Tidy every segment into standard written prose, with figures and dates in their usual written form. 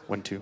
1-2.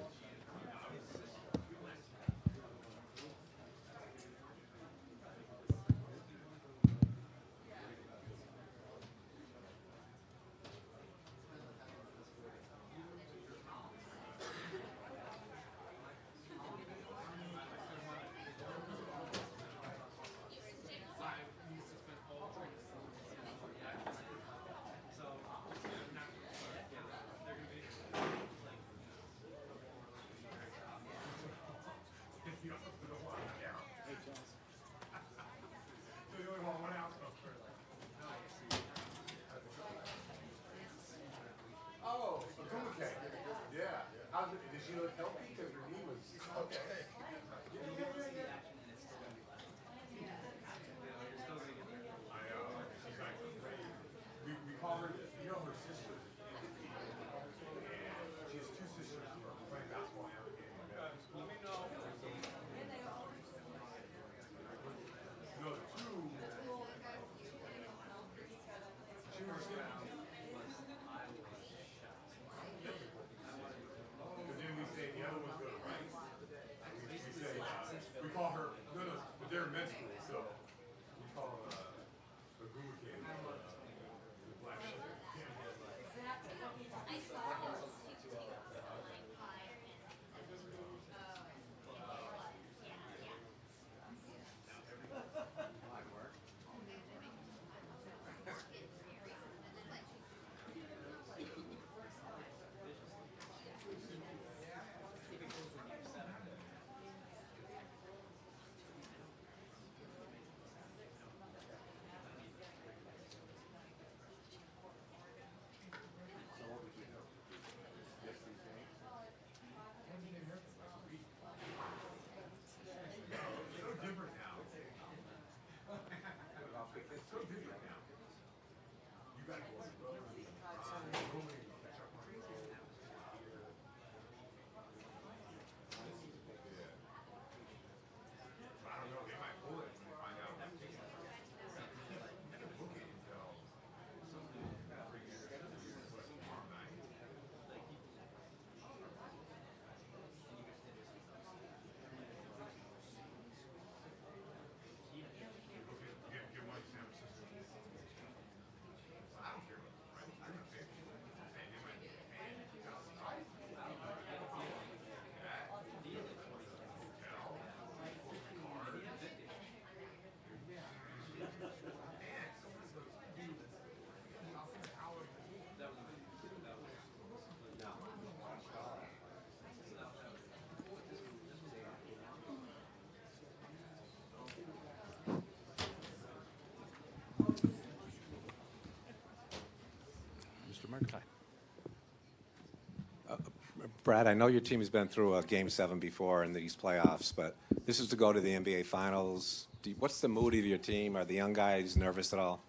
Brad, I know your team has been through a Game 7 before in these playoffs, but this is to go to the NBA Finals. What's the mood of your team? Are the young guys nervous at all?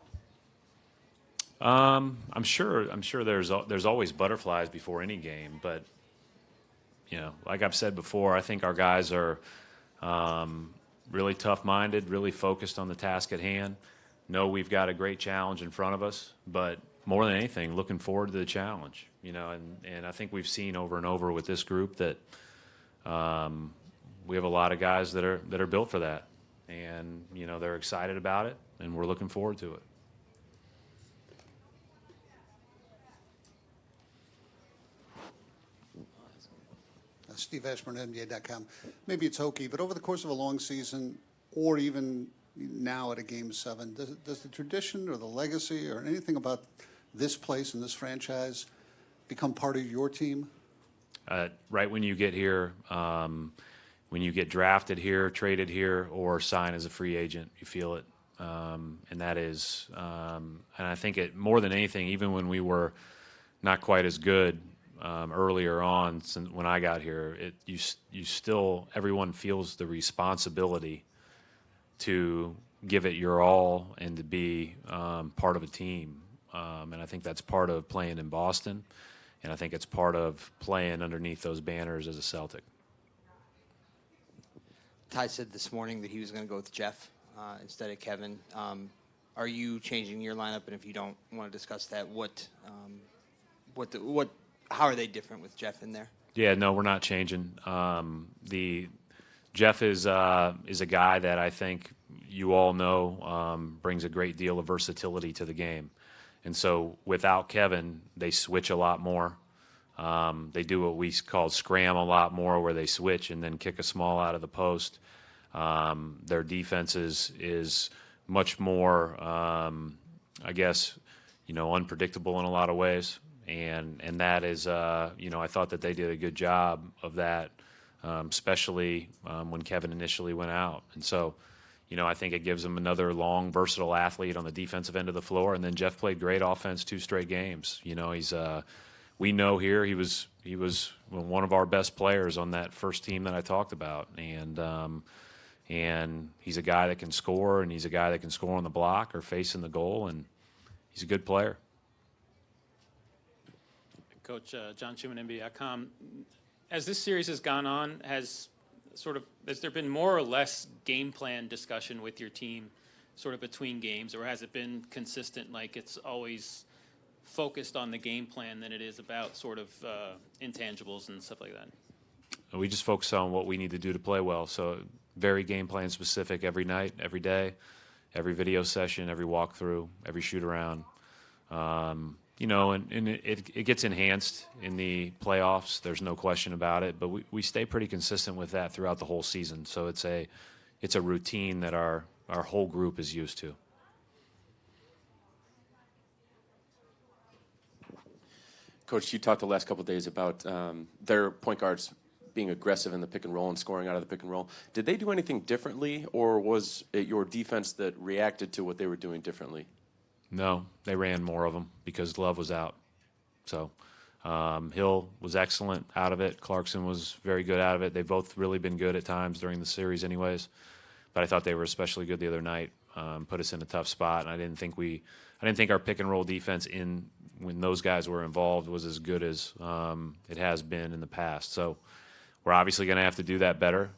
I'm sure there's always butterflies before any game, but you know, like I've said before, I think our guys are really tough-minded, really focused on the task at hand. Know we've got a great challenge in front of us, but more than anything, looking forward to the challenge. You know, and I think we've seen over and over with this group that we have a lot of guys that are built for that, and you know, they're excited about it, and we're looking forward to it. Steve Ashburn, NBA.com. Maybe it's hokey, but over the course of a long season, or even now at a Game 7, does the tradition or the legacy or anything about this place and this franchise become part of your team? Right when you get here, when you get drafted here, traded here, or sign as a free agent, you feel it. And that is, and I think it more than anything, even when we were not quite as good earlier on, since when I got here, you still, everyone feels the responsibility to give it your all and to be part of a team. And I think that's part of playing in Boston, and I think it's part of playing underneath those banners as a Celtic. Ty said this morning that he was going to go with Jeff instead of Kevin. Are you changing your lineup? And if you don't want to discuss that, how are they different with Jeff in there? Yeah, no, we're not changing. Jeff is a guy that I think you all know brings a great deal of versatility to the game. And so without Kevin, they switch a lot more. They do what we call scram a lot more, where they switch and then kick a small out of the post. Their defense is much more, I guess, unpredictable in a lot of ways. And that is, I thought that they did a good job of that, especially when Kevin initially went out. And so, I think it gives them another long, versatile athlete on the defensive end of the floor. And then Jeff played great offense 2 straight games. He's we know here he was one of our best players on that first team that I talked about. And he's a guy that can score, and he's a guy that can score on the block or facing the goal, and he's a good player. Coach John Schumann, NBA.com. As this series has gone on, has there been more or less game plan discussion with your team sort of between games, or has it been consistent, like it's always focused on the game plan than it is about sort of intangibles and stuff like that? We just focus on what we need to do to play well. So very game plan specific every night, every day, every video session, every walkthrough, every shoot around. And it gets enhanced in the playoffs. There's no question about it. But we stay pretty consistent with that throughout the whole season. So it's a routine that our whole group is used to. Coach, you talked the last couple of days about their point guards being aggressive in the pick and roll and scoring out of the pick and roll. Did they do anything differently, or was it your defense that reacted to what they were doing differently? No, they ran more of them because Love was out. So Hill was excellent out of it. Clarkson was very good out of it. They've both really been good at times during the series anyways. But I thought they were especially good the other night, put us in a tough spot. And I didn't think our pick and roll defense when those guys were involved was as good as it has been in the past. So we're obviously going to have to do that better.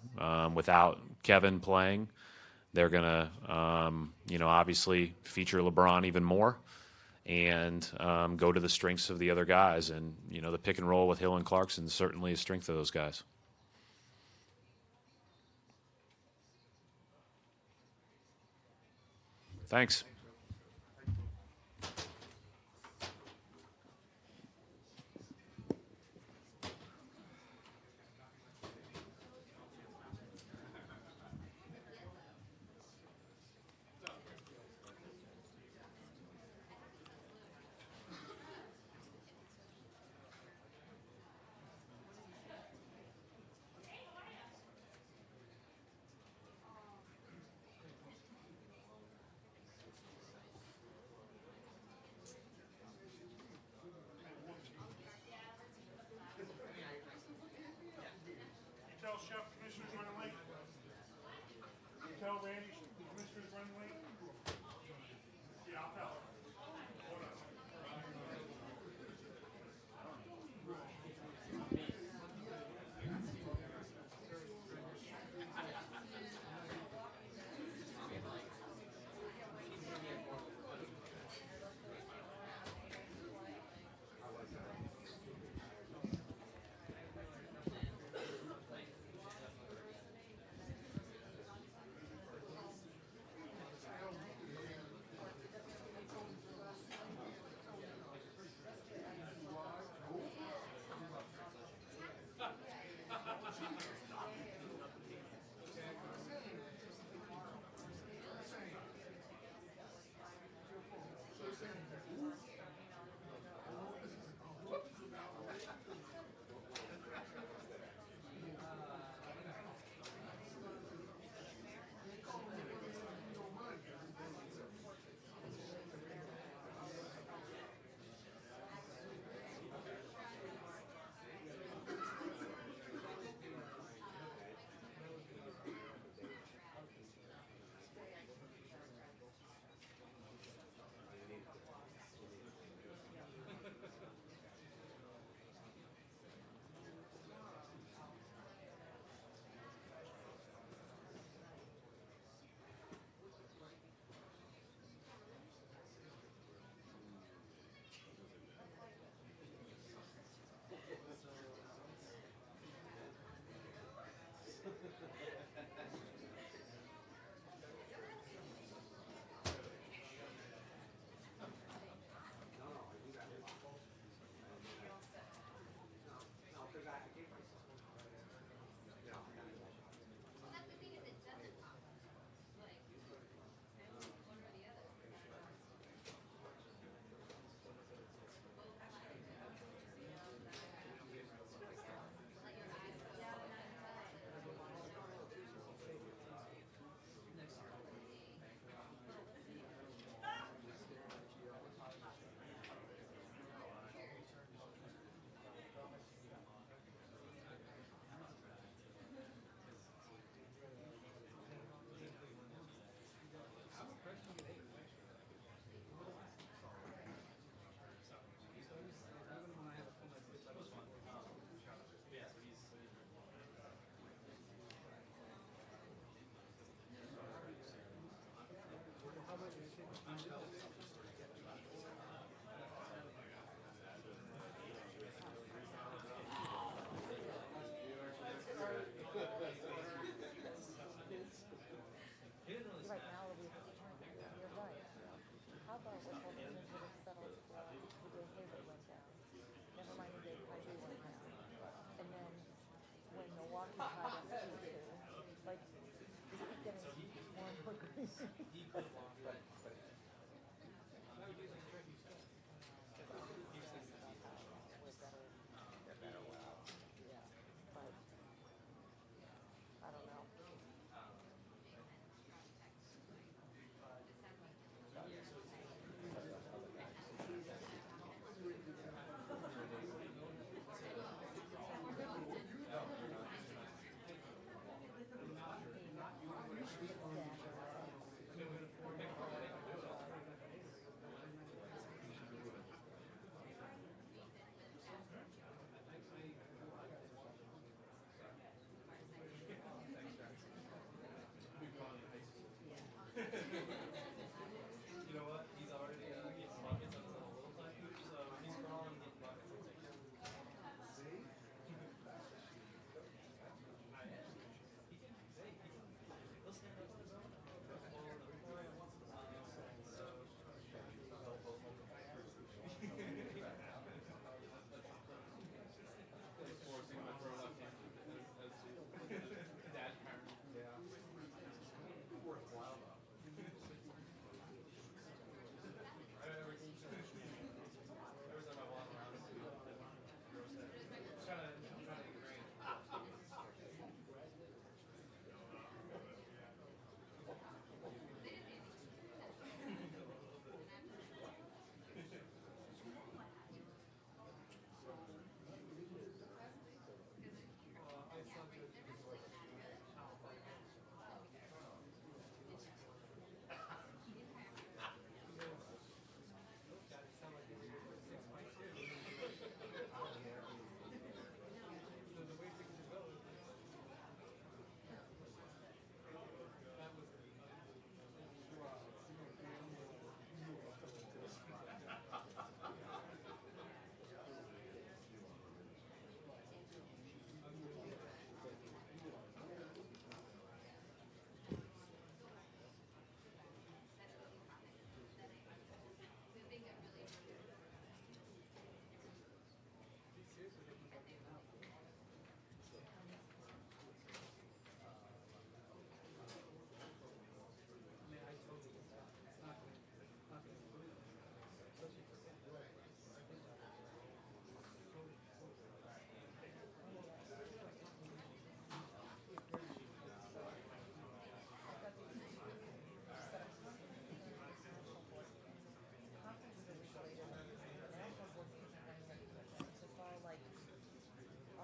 Without Kevin playing, they're going to, obviously feature LeBron even more and go to the strengths of the other guys. And, the pick and roll with Hill and Clarkson is certainly a strength of those guys. Thanks. walking time like it's getting more and more crazy. I don't know.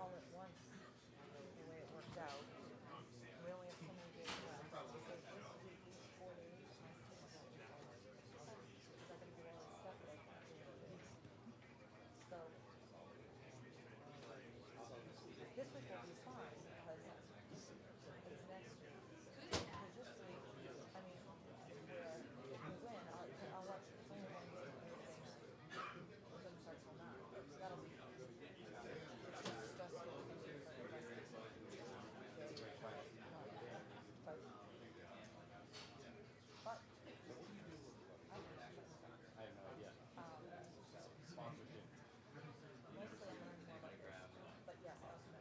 All at once, the way it worked out. We only have so many days left. So this week is 4 days. So I gotta do all this stuff that I can't do in a week. So this week will be fine because it's next week. Because this week, I mean, if we win, I'll watch it's only one game. It doesn't start till 9. So that'll be fun. It's just stressful for the rest of the day. But I have no idea. Mostly I'm learning more about this. But yes, I also know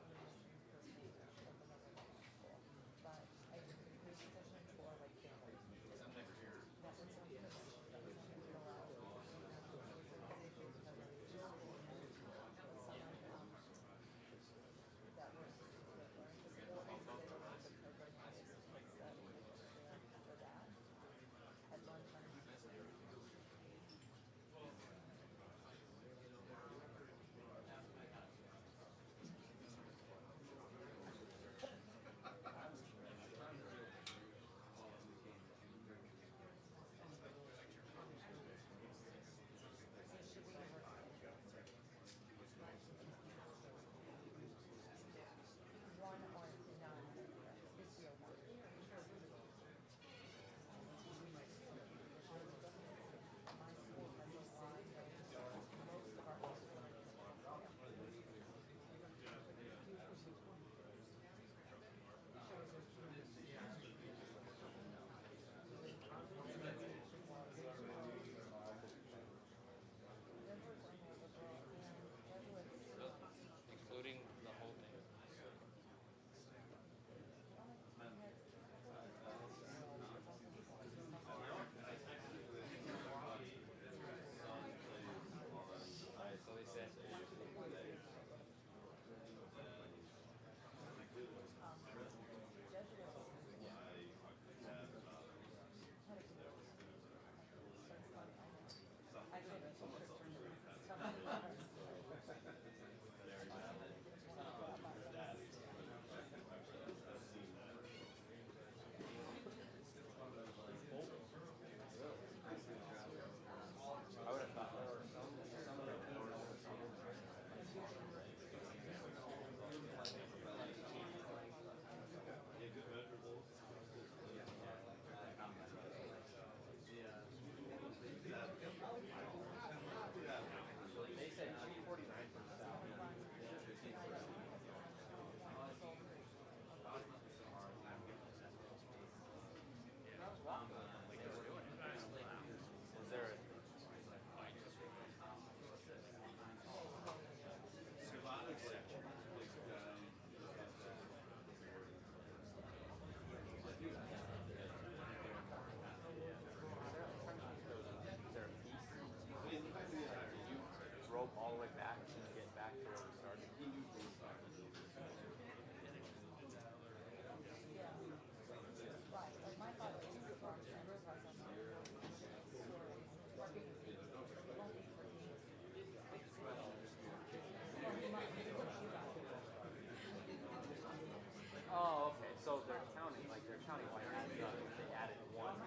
Right, like my father used to run River House on the stories, working, it won't be for games. Well, he might, he took you out. Oh, okay. So they're counting, like they're counting like they added one.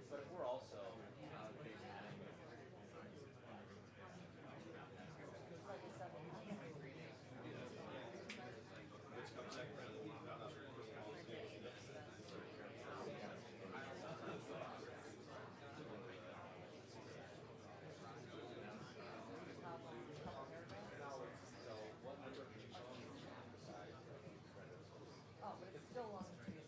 But if we're also Oh, but it's still long to be.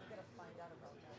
Gotta find out about that.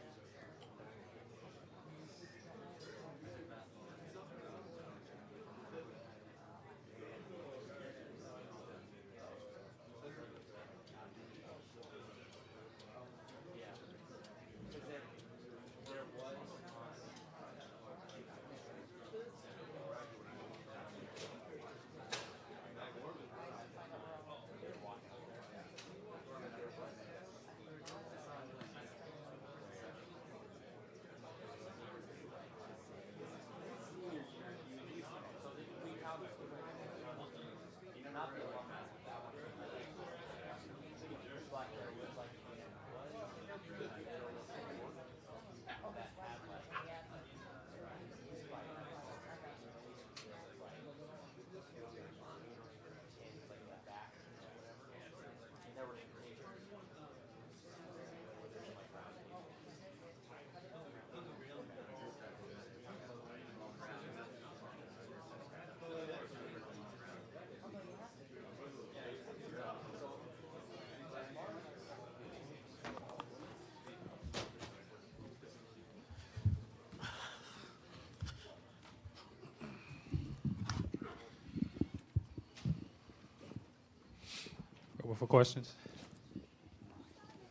Open for questions.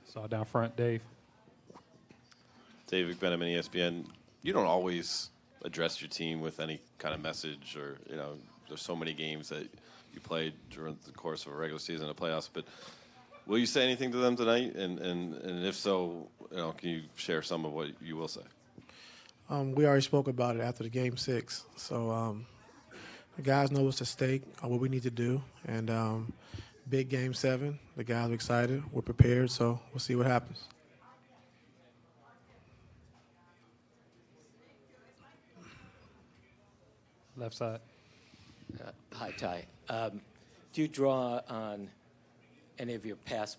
Saw down front, Dave. David Benjamin, ESPN. You don't always address your team with any kind of message, or there's so many games that you played during the course of a regular season and the playoffs. But will you say anything to them tonight? And if so, can you share some of what you will say? We already spoke about it after the game 6. So the guys know what's at stake, what we need to do, and big game 7. The guys are excited. We're prepared. So we'll see what happens. Left side. Hi, Ty. Do you draw on any of your past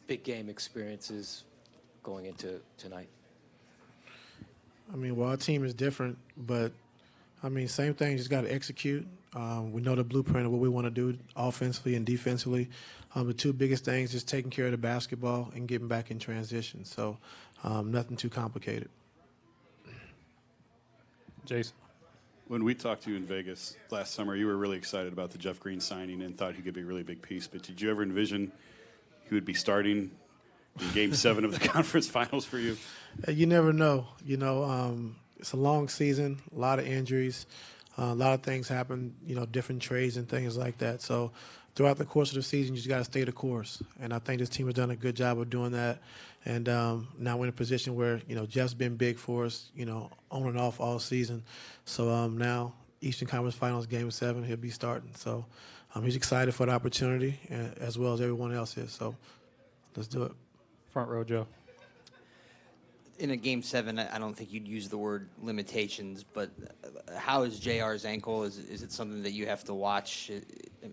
big game experiences going into tonight? I mean, well, our team is different, but, same thing, just got to execute. We know the blueprint of what we want to do offensively and defensively. The two biggest things is taking care of the basketball and getting back in transition. So nothing too complicated. Jason. When we talked to you in Vegas last summer, you were really excited about the Jeff Green signing and thought he could be a really big piece. But did you ever envision he would be starting in Game 7 of the conference finals for you? You never know. It's a long season, a lot of injuries, a lot of things happen, different trades and things like that. So throughout the course of the season, you just got to stay the course. And I think this team has done a good job of doing that. And now we're in a position where, Jeff's been big for us, on and off all season. So now Eastern Conference Finals Game 7, he'll be starting. So he's excited for the opportunity, as well as everyone else is. So let's do it. Front row, Joe. In a Game 7, I don't think you'd use the word limitations, but how is JR's ankle? Is it something that you have to watch?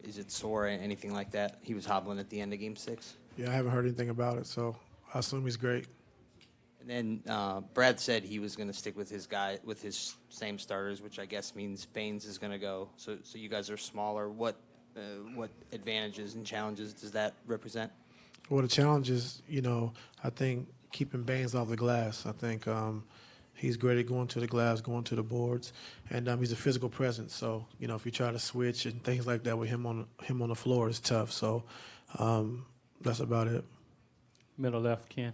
Is it sore, anything like that? He was hobbling at the end of Game 6. Yeah, I haven't heard anything about it, so I assume he's great. And then Brad said he was going to stick with his same starters, which I guess means Baines is going to go. So you guys are smaller. What advantages and challenges does that represent? Well, the challenge is, I think keeping Baines off the glass. I think he's great at going to the glass, going to the boards, and he's a physical presence. So, if you try to switch and things like that with him on the floor, it's tough. So that's about it. Middle left, Ken.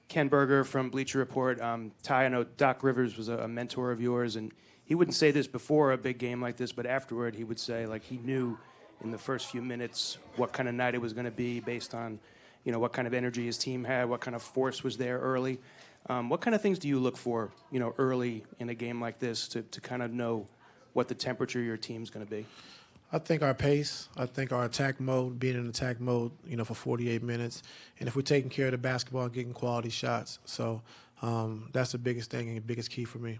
Ken Berger from Bleacher Report. Ty, I know Doc Rivers was a mentor of yours, and he wouldn't say this before a big game like this, but afterward he would say, like, he knew in the first few minutes what kind of night it was going to be based on, what kind of energy his team had, what kind of force was there early. What kind of things do you look for, early in a game like this to kind of know what the temperature of your team's going to be? I think our pace, I think our attack mode, being in attack mode, for 48 minutes, and if we're taking care of the basketball and getting quality shots. So that's the biggest thing and the biggest key for me.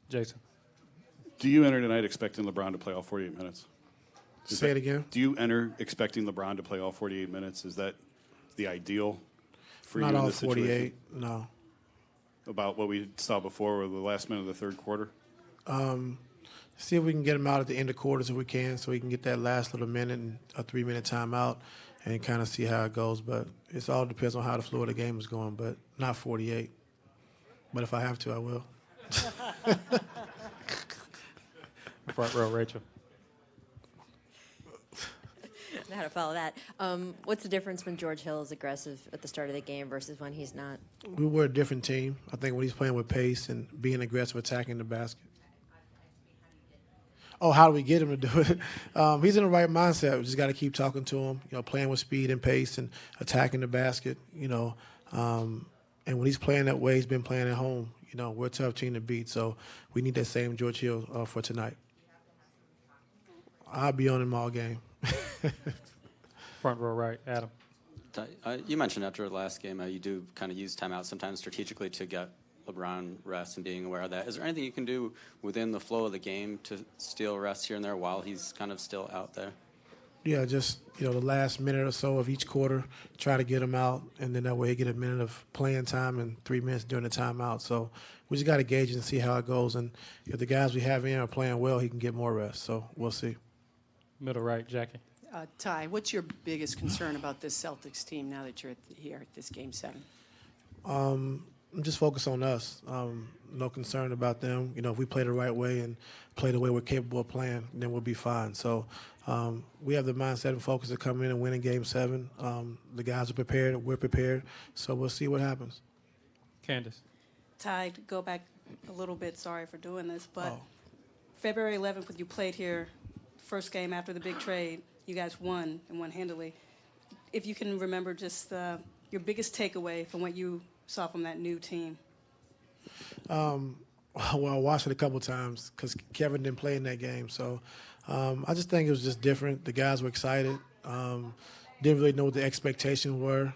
Jason. Do you enter tonight expecting LeBron to play all 48 minutes? Say it again? Do you enter expecting LeBron to play all 48 minutes? Is that the ideal for Not you in all this 48, situation? no. About what we saw before with the last minute of the third quarter? See if we can get him out at the end of quarters if we can, so we can get that last little minute and a 3-minute timeout and kind of see how it goes. But it all depends on how the flow of the game is going, but not 48. But if I have to, I will. Front row, Rachel. I know how to follow that. What's the difference when George Hill is aggressive at the start of the game versus when he's not? We were a different team. I think when he's playing with pace and being aggressive, attacking the basket. Oh, how do we get him to do it? He's in the right mindset. We just got to keep talking to him, playing with speed and pace and attacking the basket, and when he's playing that way, he's been playing at home. We're a tough team to beat, so we need that same George Hill for tonight. I'll be on him all game. Front row, right, Adam. You mentioned after the last game you do kind of use timeouts sometimes strategically to get LeBron rest and being aware of that. Is there anything you can do within the flow of the game to steal rest here and there while he's kind of still out there? Yeah, just, the last minute or so of each quarter, try to get him out, and then that way he get a minute of playing time and 3 minutes during the timeout. So we just got to gauge and see how it goes. And if the guys we have in are playing well, he can get more rest. So we'll see. Middle right, Jackie. Ty, what's your biggest concern about this Celtics team now that you're here at this Game 7? I'm just focused on us. No concern about them. If we play the right way and play the way we're capable of playing, then we'll be fine. So we have the mindset and focus to come in and win in Game 7. The guys are prepared. We're prepared. So we'll see what happens. Candace. Ty, to go back a little bit, sorry for doing this, but February 11th, when you played here, first game after the big trade, you guys won and won handily. If you can remember just your biggest takeaway from what you saw from that new team. Well, I watched it a couple times because Kevin didn't play in that game. So I just think it was just different. The guys were excited. Didn't really know what the expectations were.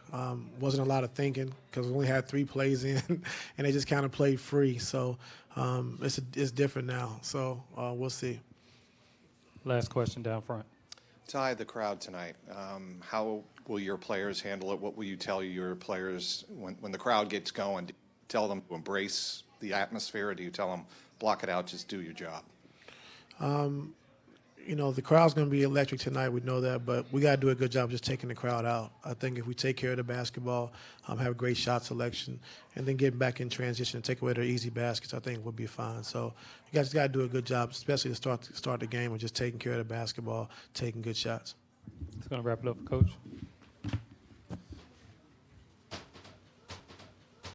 Wasn't a lot of thinking because we only had 3 plays in, and they just kind of played free. So it's different now. So we'll see. Last question down front. Ty, the crowd tonight, how will your players handle it? What will you tell your players when the crowd gets going? Do you tell them to embrace the atmosphere, or do you tell them, block it out, just do your job? The crowd's going to be electric tonight. We know that, but we got to do a good job just taking the crowd out. I think if we take care of the basketball, have great shot selection, and then get back in transition and take away their easy baskets, I think we'll be fine. So you guys got to do a good job, especially to start the game, of just taking care of the basketball, taking good shots. That's going to wrap it up for Coach.